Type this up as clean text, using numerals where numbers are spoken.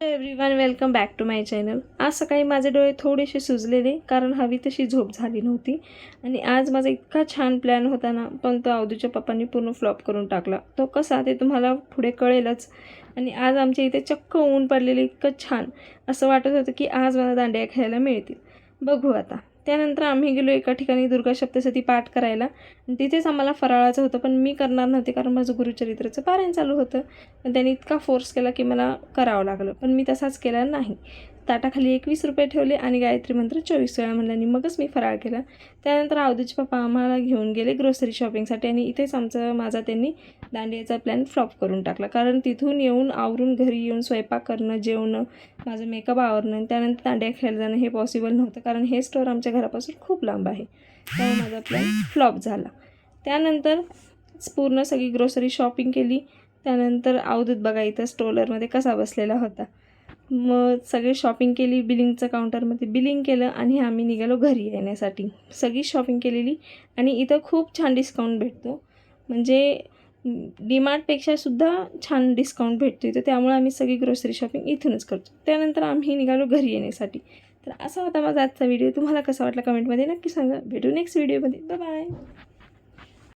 Everyone welcome back to my channel. आज सकाळी माझे डोळे थोडेसे सुजलेले कारण हवी तशी झोप झाली नव्हती आणि आज माझा इतका छान प्लॅन होता ना, पण तो अवधूच्या पप्पांनी पूर्ण फ्लॉप करून टाकला। तो कसा ते तुम्हाला पुढे कळेलच। आणि आज आमच्या इथे चक्क ऊन पडलेले, इतकं छान असं वाटत होतं की आज मला दांडिया खेळायला मिळतील। बघू आता। त्यानंतर आम्ही गेलो एका ठिकाणी दुर्गा सप्तशती पाठ करायला। तिथेच आम्हाला फराळाचं होतं, पण मी करणार नव्हते कारण माझं गुरुचरित्राचं पारायण चालू होतं। पण त्यांनी इतका फोर्स केला की मला करावं लागलं, पण मी तसाच केला नाही। ताटाखाली 21 रुपये ठेवले आणि गायत्री मंत्र 24 वेळा म्हणल्याने मगच मी फराळ केला। त्यानंतर अवधूचे पप्पा आम्हाला घेऊन गेले ग्रोसरी शॉपिंगसाठी आणि इथेच माझा त्यांनी दांडियाचा प्लॅन फ्लॉप करून टाकला। कारण तिथून येऊन आवरून घरी येऊन स्वयंपाक करणं, जेवणं, माझं मेकअप आवरणं, त्यानंतर दांडिया खेळायला जाणं हे पॉसिबल नव्हतं कारण हे स्टोअर आमच्या घरापासून खूप लांब आहे। त्यामुळे माझा प्लॅन फ्लॉप झाला। त्यानंतर पूर्ण सगळी ग्रोसरी शॉपिंग केली। त्यानंतर अवधूत बघा इथं स्टोलरमध्ये कसा बसलेला होता। मग सगळी शॉपिंग केली, बिलिंगचं काउंटरमध्ये बिलिंग केलं आणि आम्ही निघालो घरी येण्यासाठी। सगळी शॉपिंग केलेली आणि इथं खूप छान डिस्काउंट भेटतो, म्हणजे डीमार्टपेक्षा सुद्धा छान डिस्काउंट भेटतो इथं। त्यामुळे आम्ही सगळी ग्रोसरी शॉपिंग इथूनच करतो। त्यानंतर आम्ही निघालो घरी येण्यासाठी। तर असा होता माझा आजचा व्हिडिओ। तुम्हाला कसा वाटला कमेंटमध्ये नक्की सांगा। भेटू नेक्स्ट व्हिडिओमध्ये। Bye bye.